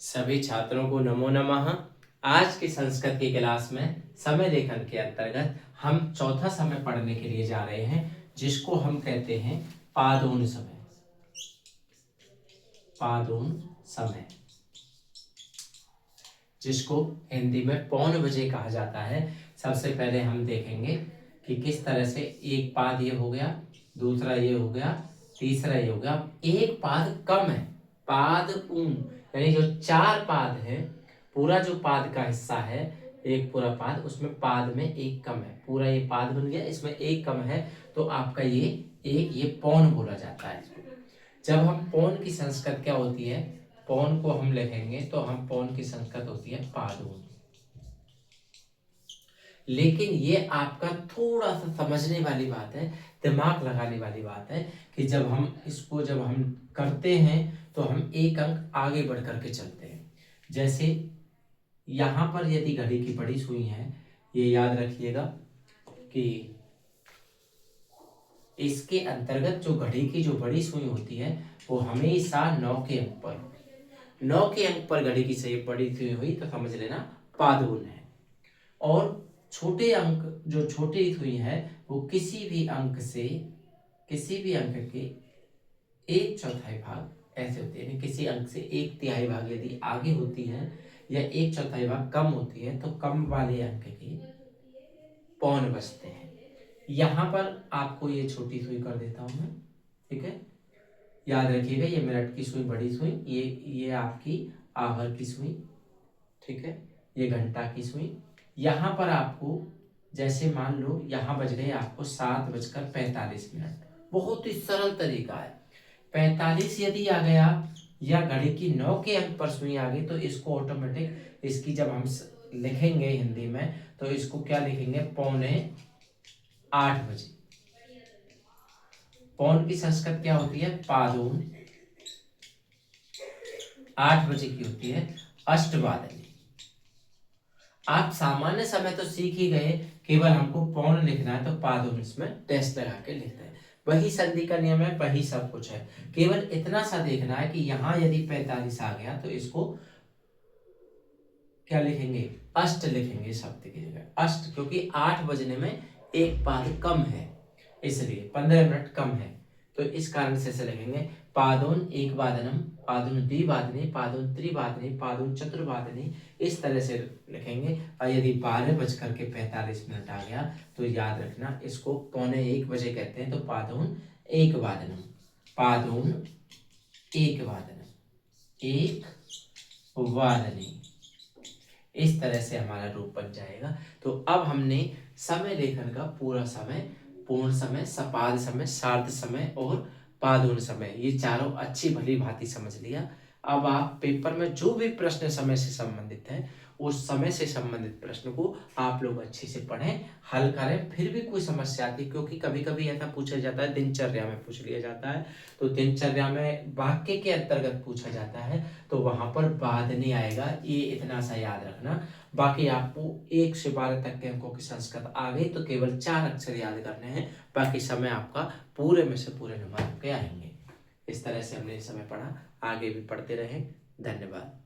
सभी छात्रों को नमो नमः। आज की संस्कृत की क्लास में समय लेखन के अंतर्गत हम चौथा समय पढ़ने के लिए जा रहे हैं, जिसको हम कहते हैं पादोन समय। पादोन समय, जिसको हिंदी में पौन बजे कहा जाता है। सबसे पहले हम देखेंगे कि किस तरह से एक पाद ये हो गया, दूसरा ये हो गया, तीसरा ये हो गया। एक पाद कम है, पाद ऊन, यानी जो चार पाद है, पूरा जो पाद का हिस्सा है, एक पूरा पाद, उसमें पाद में एक कम है। पूरा ये पाद बन गया, इसमें एक कम है, तो आपका ये पौन बोला जाता है इसको। जब हम पौन की संस्कृत क्या होती है, पौन को हम लिखेंगे तो हम पौन की संस्कृत होती है पादोन। लेकिन ये आपका थोड़ा सा समझने वाली बात है, दिमाग लगाने वाली बात है कि जब हम करते हैं तो हम एक अंक आगे बढ़ करके चलते हैं। जैसे यहां पर यदि घड़ी की बड़ी सुई है, ये याद रखिएगा कि इसके अंतर्गत जो घड़ी की जो बड़ी सुई होती है वो हमेशा 9 के अंक पर, 9 के अंक पर घड़ी की सही बड़ी सुई हुई तो समझ लेना पादोन है। और छोटे अंक, जो छोटी सुई है, वो किसी भी अंक के एक चौथाई भाग ऐसे होते हैं, किसी अंक से एक तिहाई भाग यदि आगे होती है या एक चौथाई भाग कम होती है तो कम वाले अंक के पौन बचते हैं। यहां पर आपको ये छोटी सुई कर देता हूं मैं, ठीक है। याद रखिएगा, ये मिनट की सुई बड़ी सुई, ये आपकी आवर की सुई, ठीक है। ये घंटा की सुई। यहां पर आपको जैसे मान लो यहां बज गए आपको 7:45। बहुत ही सरल तरीका है। 45 यदि आ गया या घड़ी की 9 के अंक पर सुई आ गई तो इसको ऑटोमेटिक, इसकी जब हम लिखेंगे हिंदी में तो इसको क्या लिखेंगे, 7:45। पौन की संस्कृत क्या होती है, पादोन। 8 बजे की होती है अष्टवादनी। आप सामान्य समय तो सीख ही गए, केवल हमको पौन लिखना है तो पादोन इसमें टेस्ट लगा के लिखते हैं। वही संधि का नियम है, वही सब कुछ है। केवल इतना सा देखना है कि यहां यदि 45 आ गया तो इसको क्या लिखेंगे, अष्ट लिखेंगे शब्द की जगह अष्ट, क्योंकि 8 बजने में एक पाद कम है, इसलिए 15 मिनट कम है, तो इस कारण से ऐसे लिखेंगे पादोन एक वादनम, पादोन द्विवादनी, पादोन त्रिवादनी, पादोन चतुर्वादनी, इस तरह से लिखेंगे। और यदि 12:45 आ गया तो याद रखना इसको 12:45 कहते हैं, तो पादोन एक वादनम, पादोन एक वादनम, एक वादनी, इस तरह से हमारा रूप बन जाएगा। तो अब हमने समय लेखन का पूरा समय, पूर्ण समय, सपाद समय, सार्ध समय और पादोन समय, ये चारों अच्छी भली भांति समझ लिया। अब आप पेपर में जो भी प्रश्न समय से संबंधित है, उस समय से संबंधित प्रश्न को आप लोग अच्छे से पढ़ें, हल करें। फिर भी कोई समस्या आती, क्योंकि कभी कभी ऐसा पूछा जाता है, दिनचर्या में पूछ लिया जाता है, तो दिनचर्या में वाक्य के अंतर्गत पूछा जाता है तो वहां पर बाद नहीं आएगा, ये इतना सा याद रखना। बाकी आपको 1 से 12 तक के अंकों की संस्कृत आ गई तो केवल 4 अक्षर याद करने हैं, बाकी समय आपका पूरे में से पूरे नंबर के आएंगे। इस तरह से हमने इस समय पढ़ा, आगे भी पढ़ते रहें। धन्यवाद।